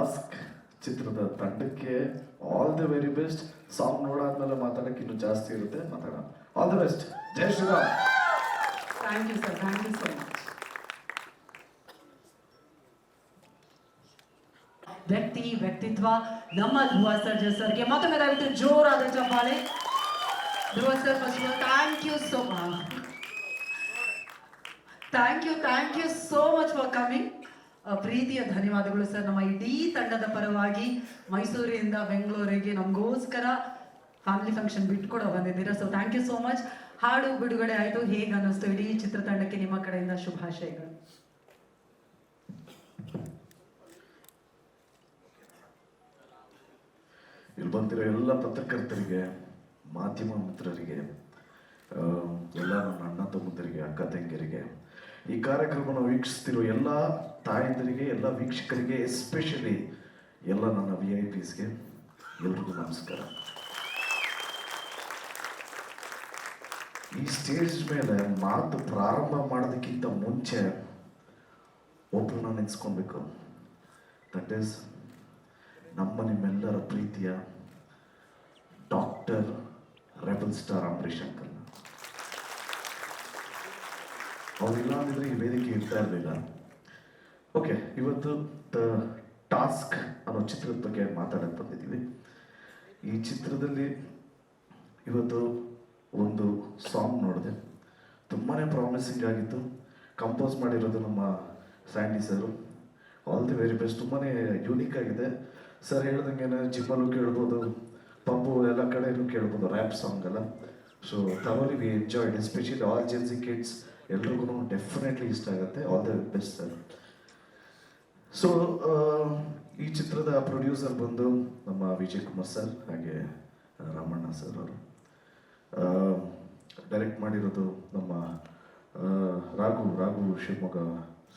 Task ಚಿತ್ರದ ತಂಡಕ್ಕೆ all the very best. Song ನೋಡಾದ್ಮೇಲೆ ಮಾತಾಡಕ್ಕೆ ಇನ್ನೂ ಜಾಸ್ತಿ ಇರುತ್ತೆ, ಮಾತಾಡೋಣ. All the best. Jai Shriram. Thank you sir, thank you so much. ವ್ಯಕ್ತಿತ್ವ ನಮ್ಮ ಧ್ರುವ ಸರ್ಜಾ ಸರ್ಗೆ ಮತ್ತೊಮ್ಮೆ ದಯವಿಟ್ಟು ಜೋರಾದ ಚಪ್ಪಾಳೆ. Dhruva sir, first thank you so much. Thank you so much for coming. ಪ್ರೀತಿಯ ಧನ್ಯವಾದಗಳು ಸರ್. ನಮ್ಮ ಇಡೀ ತಂಡದ ಪರವಾಗಿ ಮೈಸೂರಿನಿಂದ ಬೆಂಗಳೂರಿಗೆ ನಮಗೋಸ್ಕರ ಫ್ಯಾಮಿಲಿ ಫಂಕ್ಷನ್ ಬಿಟ್ಕೊಡೋ ಬಂದಿದ್ದೀರಾ. So thank you so much. ಹಾಡು ಬಿಡುಗಡೆ ಆಯಿತು, ಹೇಗೆ ಅನ್ನಿಸ್ತು? ಇಡೀ ಚಿತ್ರತಂಡಕ್ಕೆ ನಿಮ್ಮ ಕಡೆಯಿಂದ ಶುಭಾಶಯಗಳು. ಇಲ್ಲಿ ಬಂದಿರೋ ಎಲ್ಲ ಪತ್ರಕರ್ತರಿಗೆ, ಮಾಧ್ಯಮ ಮಿತ್ರರಿಗೆ, ಎಲ್ಲ ನನ್ನ ಅಣ್ಣ ತಮ್ಮಂದರಿಗೆ, ಅಕ್ಕ ತಂಗಿಯರಿಗೆ, ಈ ಕಾರ್ಯಕ್ರಮನ ವೀಕ್ಷಿಸ್ತಿರೋ ಎಲ್ಲ ತಾಯಂದರಿಗೆ, ಎಲ್ಲ ವೀಕ್ಷಕರಿಗೆ, ಎಸ್ಪೆಷಲಿ ಎಲ್ಲ ನನ್ನ VIPsಗೆ ಎಲ್ರಿಗೂ ನಮಸ್ಕಾರ. ಈ ಸ್ಟೇಜ್ ಮೇಲೆ ಮಾತು ಪ್ರಾರಂಭ ಮಾಡೋದಕ್ಕಿಂತ ಮುಂಚೆ ಒಬ್ಬರನ್ನ ನೆನೆಸ್ಕೊಳ್ಬೇಕು. ದಟ್ ಈಸ್ ನಿಮ್ಮೆಲ್ಲರ ಪ್ರೀತಿಯ doctor rebel star Ambareesh uncle. ಅವರಿಲ್ಲ ಅಂದಿದ್ರೆ ಈ ವೇದಿಕೆ ಇರ್ತಾ ಇರಲಿಲ್ಲ. ಓಕೆ, ಇವತ್ತು ದ ಟಾಸ್ಕ್ ಅನ್ನೋ ಚಿತ್ರದ ಬಗ್ಗೆ ಮಾತಾಡಕ್ಕೆ ಬಂದಿದ್ದೀವಿ. ಈ ಚಿತ್ರದಲ್ಲಿ ಇವತ್ತು ಒಂದು ಸಾಂಗ್ ನೋಡಿದೆ, ತುಂಬಾ ಪ್ರಾಮಿಸಿಂಗ್ ಆಗಿತ್ತು. ಕಂಪೋಸ್ ಮಾಡಿರೋದು ನಮ್ಮ Sandy sir. All the very best. ತುಂಬಾ ಯೂನಿಕ್ ಆಗಿದೆ. ಸರ್ ಹೇಳ್ದಂಗೆ ಜಿಮ್ಮಲ್ಲೂ ಕೇಳ್ಬೋದು, ಪಬ್ಬು ಎಲ್ಲ ಕಡೆಯೂ ಕೇಳ್ಬೋದು ರ್ಯಾಪ್ ಸಾಂಗ್ ಎಲ್ಲ. So thoroughly we enjoyed, especially all Gen Z kids ಎಲ್ರಿಗೂ ಡೆಫಿನೆಟ್ಲಿ ಇಷ್ಟ ಆಗುತ್ತೆ. All the best sir. So ಈ ಚಿತ್ರದ ಪ್ರೊಡ್ಯೂಸರ್ ಬಂದು ನಮ್ಮ ವಿಜಯ್ ಕುಮಾರ್ ಸರ್, ಹಾಗೆ ರಾಮಣ್ಣ ಸರ್ ಅವರು. ಡೈರೆಕ್ಟ್ ಮಾಡಿರೋದು ನಮ್ಮ ರಾಘು ಶಿವಮೊಗ್ಗ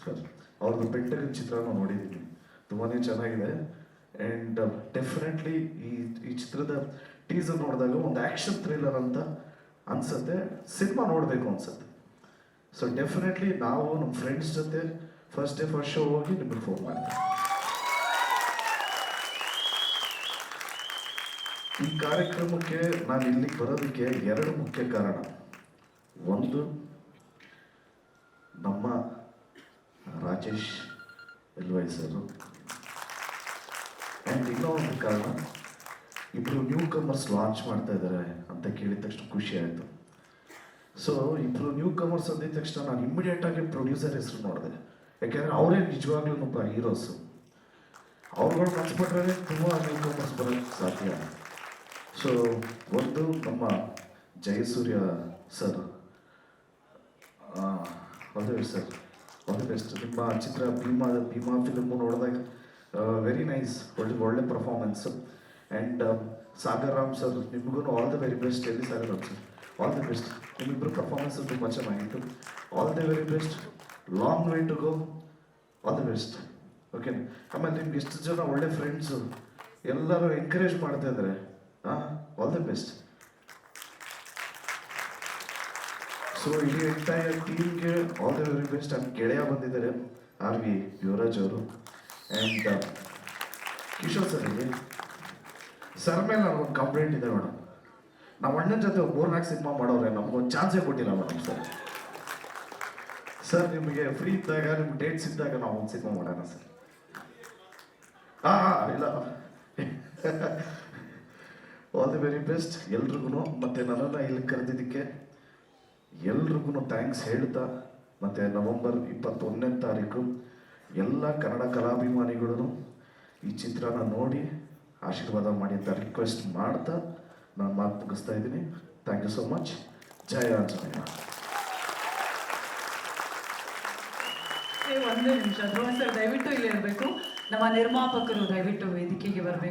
ಸರ್. ಅವ್ರದ್ದು ಪೆಂಟಗನ್ ಚಿತ್ರನ ನೋಡಿದ್ದೀನಿ, ತುಂಬಾ ಚೆನ್ನಾಗಿದೆ. ಆ್ಯಂಡ್ ಡೆಫಿನೆಟ್ಲಿ ಈ ಚಿತ್ರದ ಟೀಸರ್ ನೋಡಿದಾಗ ಒಂದು ಆ್ಯಕ್ಷನ್ ಥ್ರಿಲ್ಲರ್ ಅಂತ ಅನ್ಸುತ್ತೆ, ಸಿನಿಮಾ ನೋಡಬೇಕು ಅನ್ಸುತ್ತೆ. ಸೊ ಡೆಫಿನೆಟ್ಲಿ ನಾವು ನಮ್ಮ ಫ್ರೆಂಡ್ಸ್ ಜೊತೆ ಫಸ್ಟ್ ಡೇ ಫಸ್ಟ್ ಶೋ ಹೋಗಿ ನಿಮಗೆ ಫೋನ್ ಮಾಡ್ತೀವಿ. ಈ ಕಾರ್ಯಕ್ರಮಕ್ಕೆ ನಾನು ಇಲ್ಲಿಗೆ ಬರೋದಕ್ಕೆ ಎರಡು ಮುಖ್ಯ ಕಾರಣ. ಒಂದು, ನಮ್ಮ ರಾಜೇಶ್ LY ಸರ್. ಆ್ಯಂಡ್ ಇನ್ನೊಂದು ಕಾರಣ, ಇಬ್ಬರು ನ್ಯೂ ಕಮರ್ಸ್ ಲಾಂಚ್ ಮಾಡ್ತಾ ಇದ್ದಾರೆ ಅಂತ ಕೇಳಿದ ತಕ್ಷಣ ಖುಷಿ ಆಯಿತು. ಸೊ ಇಬ್ಬರು ನ್ಯೂ ಕಮರ್ಸ್ ಅಂದಿದ ತಕ್ಷಣ ನಾನು ಇಮ್ಮಿಡಿಯೇಟಾಗಿ ಪ್ರೊಡ್ಯೂಸರ್ ಹೆಸರು ನೋಡಿದೆ. ಯಾಕೆಂದರೆ ಅವರೇ ನಿಜವಾಗ್ಲೂ ಒಬ್ಬ ಹೀರೋಸು. ಅವ್ರುಗಳು ಕನ್ಸ್ಬಿಟ್ರೆ ತುಂಬ ನ್ಯೂ ಕಮರ್ಸ್ ಬರೋಕ್ಕೆ ಸಾಧ್ಯ. ಸೊ ಒಂದು ನಮ್ಮ Jayasurya sir, all the best sir, all the best. ನಿಮ್ಮ ಚಿತ್ರ ಭೀಮಾ ಫಿಲ್ಮು ನೋಡಿದಾಗ ವೆರಿ ನೈಸ್, ಒಳ್ಳೆ performance. And Sagar Ram sir, ನಿಮಗೂ ಆಲ್ ದಿ ವೆರಿ ಬೆಸ್ಟ್. ಎಲ್ಲಿ Sagar Ram sir, all the best. ನಿಮ್ಮಿಬ್ಬರು ಪರ್ಫಾರ್ಮೆನ್ಸ್ ತುಂಬ ಚೆನ್ನಾಗಿತ್ತು. All the very best. Long way to go. All the best. Okay. ಆಮೇಲೆ ನಿಮ್ಗೆ ಎಷ್ಟು ಜನ ಒಳ್ಳೆ ಫ್ರೆಂಡ್ಸು ಎಲ್ಲರೂ ಎನ್ಕರೇಜ್ ಮಾಡ್ತಾ ಇದ್ದಾರೆ. All the best. ಸೊ ಇಡೀ ಎಂಟೈರ್ ಟೀಮ್ಗೆ ಆಲ್ ದಿ ವೆರಿ ಬೆಸ್ಟ್. ನಮ್ಮ ಗೆಳೆಯ ಬಂದಿದ್ದಾರೆ RV ಯುವರಾಜ್ ಅವರು. ಆ್ಯಂಡ್ ಕಿಶೋರ್ ಸರ್ ಮೇಲೆ ನನಗೊಂದು ಕಂಪ್ಲೇಂಟ್ ಇದೆ ಮೇಡಮ್. ನಮ್ಮ ಅಣ್ಣನ ಜೊತೆ 3-4 ಸಿನಿಮಾ ಮಾಡೋರೆ, ನಮಗೊಂದು ಚಾನ್ಸೇ ಕೊಟ್ಟಿಲ್ಲ ಮೇಡಮ್. ಸರ್ ನಿಮಗೆ ಫ್ರೀ ಇದ್ದಾಗ, ನಿಮ್ಗೆ ಡೇಟ್ಸ್ ಇದ್ದಾಗ ನಾವು ಒಂದು ಸಿನಿಮಾ ಮಾಡೋಣ ಸರ್. ಇಲ್ಲ, ಆಲ್ ದಿ ವೆರಿ ಬೆಸ್ಟ್ ಎಲ್ರಿಗೂ. ಮತ್ತು ನನ್ನನ್ನು ಇಲ್ಲಿ ಕರೆದಿದ್ದಕ್ಕೆ ಎಲ್ರಿಗೂ ಥ್ಯಾಂಕ್ಸ್ ಹೇಳ್ತಾ, ಮತ್ತು ನವೆಂಬರ್ 21ನೇ ತಾರೀಕು ಎಲ್ಲ ಕನ್ನಡ ಕಲಾಭಿಮಾನಿಗಳು ಈ ಚಿತ್ರನ ನೋಡಿ ಆಶೀರ್ವಾದ ಮಾಡಿ ಅಂತ ರಿಕ್ವೆಸ್ಟ್ ಮಾಡ್ತಾ ನಾನು ಮಾತು ಮುಗಿಸ್ತಾ ಇದ್ದೀನಿ. Thank you so much. Jaya Anjaneya. ಒಂದು ನಿಮಿಷ, ಧ್ರುವ ಸರ್ ದಯವಿಟ್ಟು ಇಲ್ಲಿ ಇರಬೇಕು. ನಮ್ಮ ನಿರ್ಮಾಪಕರು ದಯವಿಟ್ಟು ವೇದಿಕೆಗೆ ಬರಬೇಕು.